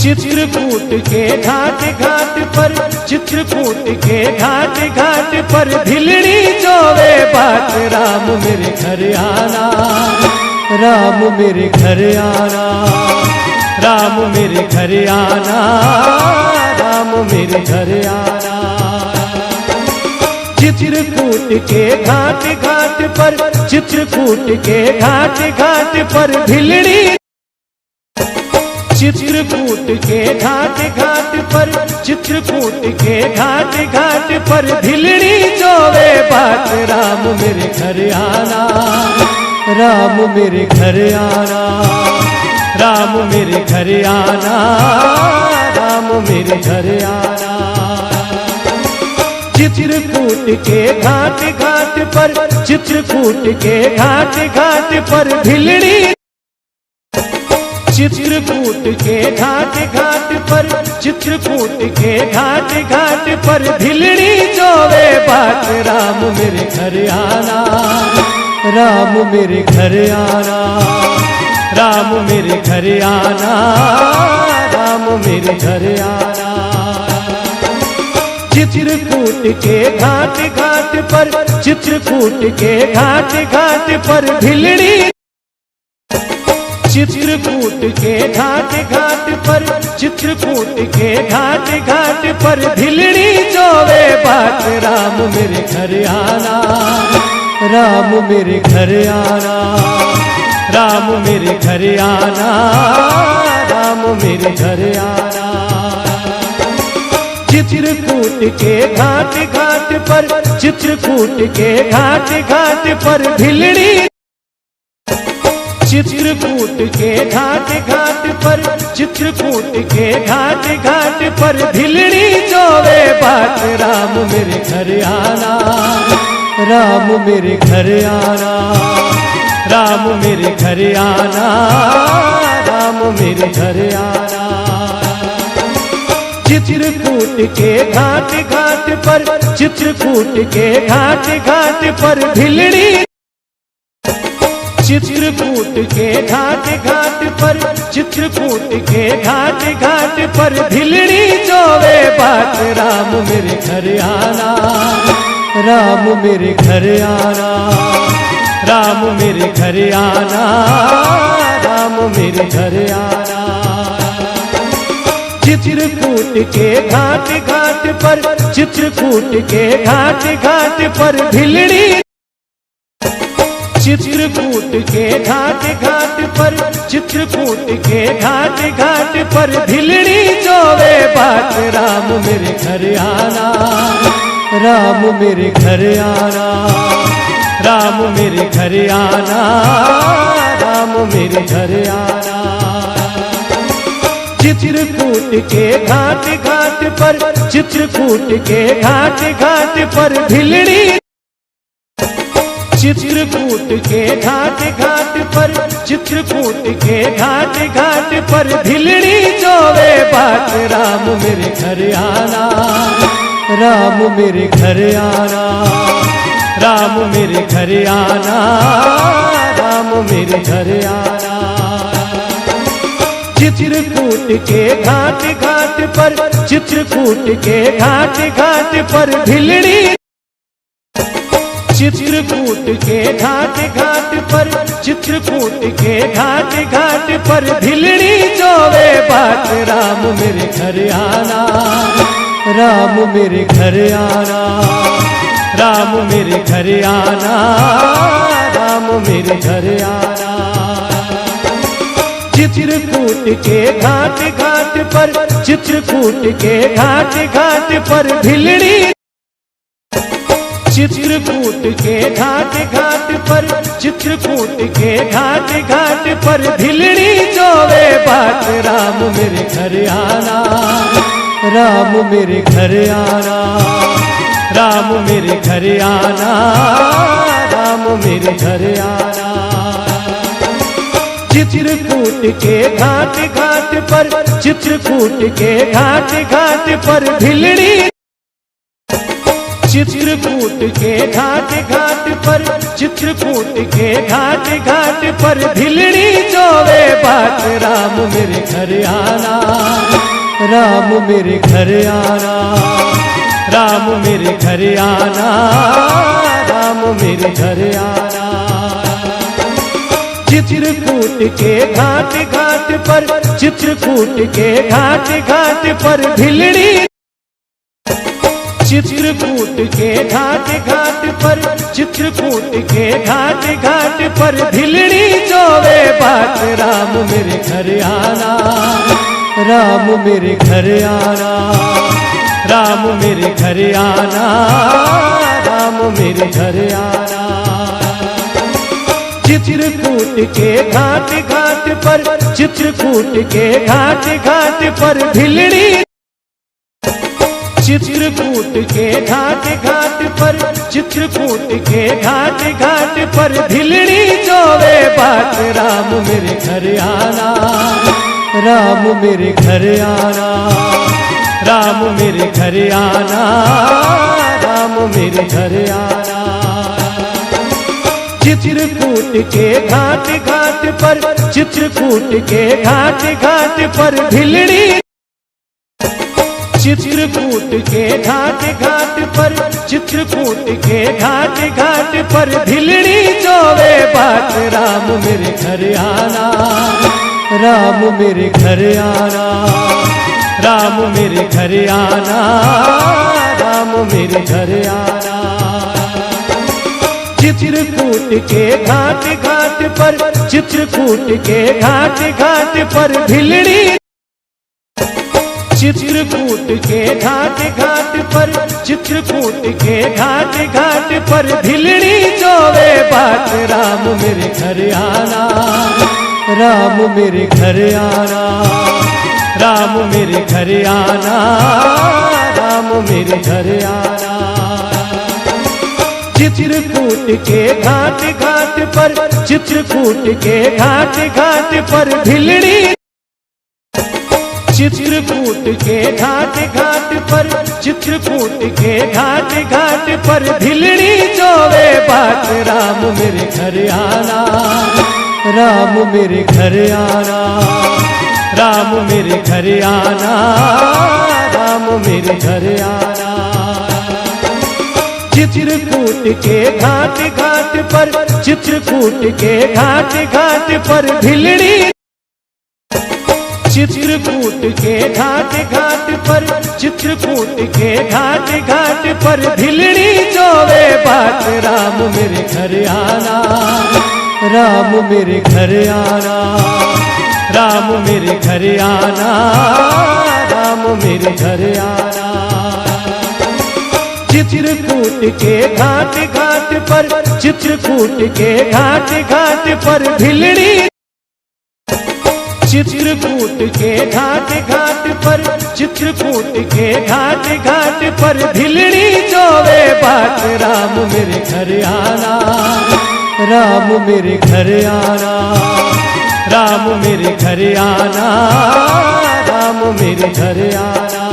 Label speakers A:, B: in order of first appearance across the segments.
A: चित्रकूट के घाट घाट पर, चित्रकूट के घाट घाट पर भिलड़ी जोवे बाट, राम मेरे घर आना, राम मेरे घर आना, राम मेरे घर आना, राम मेरे घर आना। चित्रकूट के घाट घाट पर, चित्रकूट के घाट घाट पर भिलड़ी, चित्रकूट के घाट घाट पर, चित्रकूट के घाट घाट पर भिलड़ी जोवे बाट, राम मेरे घर आना, राम मेरे घर आना, राम मेरे घर आना, राम मेरे घर आना। चित्रकूट के घाट घाट पर, चित्रकूट के घाट घाट पर भिलड़ी, चित्रकूट के घाट घाट पर, चित्रकूट के घाट घाट पर भिलड़ी जोवे बाट, राम मेरे घर आना, राम मेरे घर आना, राम मेरे घर आना, राम मेरे घर आना। चित्रकूट के घाट घाट पर, चित्रकूट के घाट घाट पर भिलड़ी, चित्रकूट के घाट घाट पर, चित्रकूट के घाट घाट पर भिलड़ी जोवे बाट, राम मेरे घर आना, राम मेरे घर आना, राम मेरे घर आना, राम मेरे घर आना। चित्रकूट के घाट घाट पर, चित्रकूट के घाट घाट पर भिलड़ी, चित्रकूट के घाट घाट पर, चित्रकूट के घाट घाट पर भिलड़ी जोवे बाट, राम मेरे घर आना, राम मेरे घर आना, राम मेरे घर आना, राम मेरे घर आना। चित्रकूट के घाट घाट पर, चित्रकूट के घाट घाट पर भिलड़ी, चित्रकूट के घाट घाट पर, चित्रकूट के घाट घाट पर भिलड़ी जोवे बाट, राम मेरे घर आना, राम मेरे घर आना, राम मेरे घर आना, राम मेरे घर आना। चित्रकूट के घाट घाट पर, चित्रकूट के घाट घाट पर भिलड़ी, चित्रकूट के घाट घाट पर, चित्रकूट के घाट घाट पर भिलड़ी जोवे बाट, राम मेरे घर आना, राम मेरे घर आना, राम मेरे घर आना, राम मेरे घर आना। चित्रकूट के घाट घाट पर, चित्रकूट के घाट घाट पर भिलड़ी, चित्रकूट के घाट घाट पर, चित्रकूट के घाट घाट पर भिलड़ी जोवे बाट, राम मेरे घर आना, राम मेरे घर आना, राम मेरे घर आना, राम मेरे घर आना। चित्रकूट के घाट घाट पर, चित्रकूट के घाट घाट पर भिलड़ी, चित्रकूट के घाट घाट पर, चित्रकूट के घाट घाट पर भिलड़ी जोवे बाट, राम मेरे घर आना, राम मेरे घर आना, राम मेरे घर आना, राम मेरे घर आना। चित्रकूट के घाट घाट पर, चित्रकूट के घाट घाट पर भिलड़ी, चित्रकूट के घाट घाट पर, चित्रकूट के घाट घाट पर भिलड़ी जोवे बाट, राम मेरे घर आना, राम मेरे घर आना, राम मेरे घर आना, राम मेरे घर आना। चित्रकूट के घाट घाट पर, चित्रकूट के घाट घाट पर भिलड़ी, चित्रकूट के घाट घाट पर, चित्रकूट के घाट घाट पर भिलड़ी जोवे बाट, राम मेरे घर आना, राम मेरे घर आना, राम मेरे घर आना, राम मेरे घर आना। चित्रकूट के घाट घाट पर, चित्रकूट के घाट घाट पर भिलड़ी, चित्रकूट के घाट घाट पर, चित्रकूट के घाट घाट पर भिलड़ी जोवे बाट। राम मेरे घर आना, राम मेरे घर आना, राम मेरे घर आना, राम मेरे घर आना। चित्रकूट के घाट घाट पर, चित्रकूट के घाट घाट पर भिलड़ी, चित्रकूट के घाट घाट पर, चित्रकूट के घाट घाट पर भिलड़ी जोवे बाट। राम मेरे घर आना, राम मेरे घर आना, राम मेरे घर आना, राम मेरे घर आना। चित्रकूट के घाट घाट पर, चित्रकूट के घाट घाट पर भिलड़ी, चित्रकूट के घाट घाट पर, चित्रकूट के घाट घाट पर भिलड़ी जोवे बाट। राम मेरे घर आना, राम मेरे घर आना, राम मेरे घर आना, राम मेरे घर आना। चित्रकूट के घाट घाट पर, चित्रकूट के घाट घाट पर भिलड़ी, चित्रकूट के घाट घाट पर, चित्रकूट के घाट घाट पर भिलड़ी जोवे बाट। राम मेरे घर आना, राम मेरे घर आना, राम मेरे घर आना, राम मेरे घर आना। चित्रकूट के घाट घाट पर, चित्रकूट के घाट घाट पर भिलड़ी, चित्रकूट के घाट घाट पर, चित्रकूट के घाट घाट पर भिलड़ी जोवे बाट। राम मेरे घर आना, राम मेरे घर आना, राम मेरे घर आना, राम मेरे घर आना। चित्रकूट के घाट घाट पर, चित्रकूट के घाट घाट पर भिलड़ी, चित्रकूट के घाट घाट पर, चित्रकूट के घाट घाट पर भिलड़ी जोवे बाट। राम मेरे घर आना, राम मेरे घर आना, राम मेरे घर आना, राम मेरे घर आना। चित्रकूट के घाट घाट पर, चित्रकूट के घाट घाट पर भिलड़ी, चित्रकूट के घाट घाट पर, चित्रकूट के घाट घाट पर भिलड़ी जोवे बाट। राम मेरे घर आना, राम मेरे घर आना, राम मेरे घर आना, राम मेरे घर आना।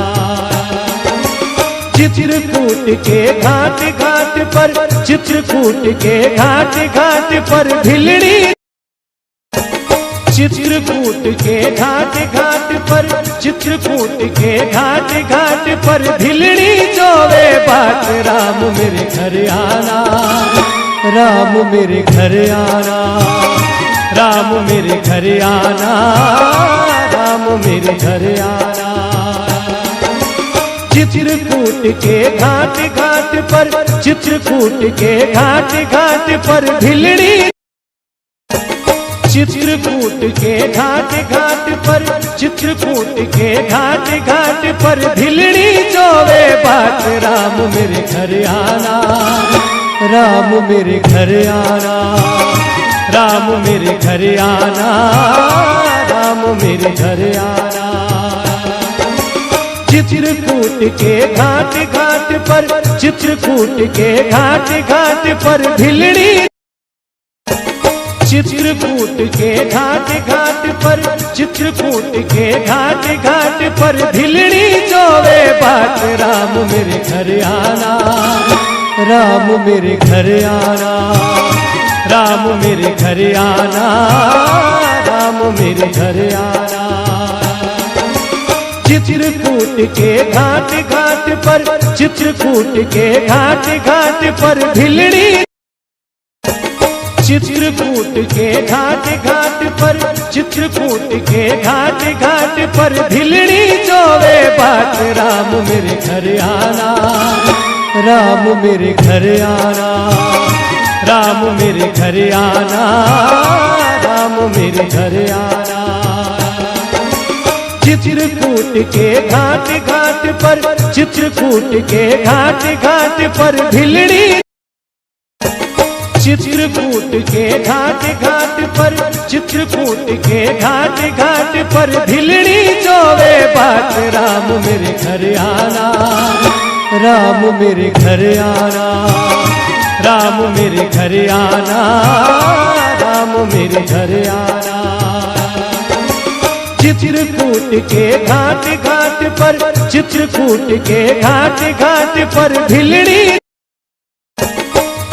A: चित्रकूट के घाट घाट पर, चित्रकूट के घाट घाट पर भिलड़ी, चित्रकूट के घाट घाट पर, चित्रकूट के घाट घाट पर भिलड़ी जोवे बाट। राम मेरे घर आना, राम मेरे घर आना, राम मेरे घर आना, राम मेरे घर आना। चित्रकूट के घाट घाट पर, चित्रकूट के घाट घाट पर भिलड़ी, चित्रकूट के घाट घाट पर, चित्रकूट के घाट घाट पर भिलड़ी जोवे बाट। राम मेरे घर आना, राम मेरे घर आना, राम मेरे घर आना, राम मेरे घर आना। चित्रकूट के घाट घाट पर, चित्रकूट के घाट घाट पर भिलड़ी, चित्रकूट के घाट घाट पर, चित्रकूट के घाट घाट पर भिलड़ी जोवे बाट। राम मेरे घर आना, राम मेरे घर आना, राम मेरे घर आना, राम मेरे घर आना। चित्रकूट के घाट घाट पर, चित्रकूट के घाट घाट पर भिलड़ी, चित्रकूट के घाट घाट पर, चित्रकूट के घाट घाट पर भिलड़ी जोवे बाट, राम मेरे घर आना, राम मेरे घर आना, राम मेरे घर आना, राम मेरे घर आना। चित्रकूट के घाट घाट पर, चित्रकूट के घाट घाट पर भिलड़ी, चित्रकूट के घाट घाट पर, चित्रकूट के घाट घाट पर भिलड़ी जोवे बाट, राम मेरे घर आना, राम मेरे घर आना, राम मेरे घर आना, राम मेरे घर आना। चित्रकूट के घाट घाट पर, चित्रकूट के घाट घाट पर भिलड़ी,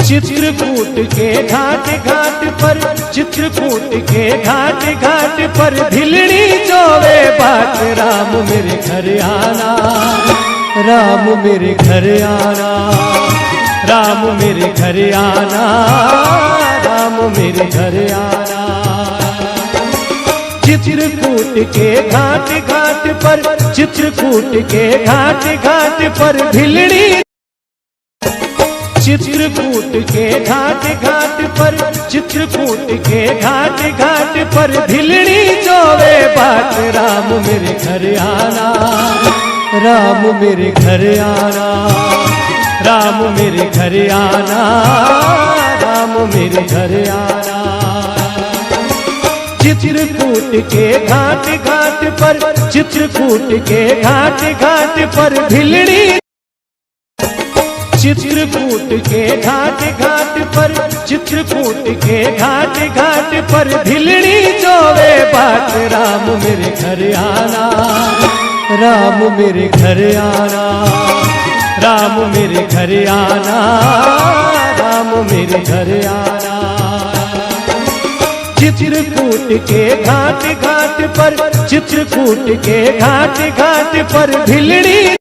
A: चित्रकूट के घाट घाट पर, चित्रकूट के घाट घाट पर भिलड़ी जोवे बाट, राम मेरे घर आना, राम मेरे घर आना, राम मेरे घर आना, राम मेरे घर आना। चित्रकूट के घाट घाट पर, चित्रकूट के घाट घाट पर भिलड़ी, चित्रकूट के घाट घाट पर, चित्रकूट के घाट घाट पर भिलड़ी जोवे बाट, राम मेरे घर आना, राम मेरे घर आना, राम मेरे घर आना, राम मेरे घर आना। चित्रकूट के घाट घाट पर, चित्रकूट के घाट घाट पर भिलड़ी, चित्रकूट के घाट घाट पर, चित्रकूट के घाट घाट पर भिलड़ी जोवे बाट, राम मेरे घर आना, राम मेरे घर आना, राम मेरे घर आना, राम मेरे घर आना। चित्रकूट के घाट घाट पर, चित्रकूट के घाट घाट पर भिलड़ी,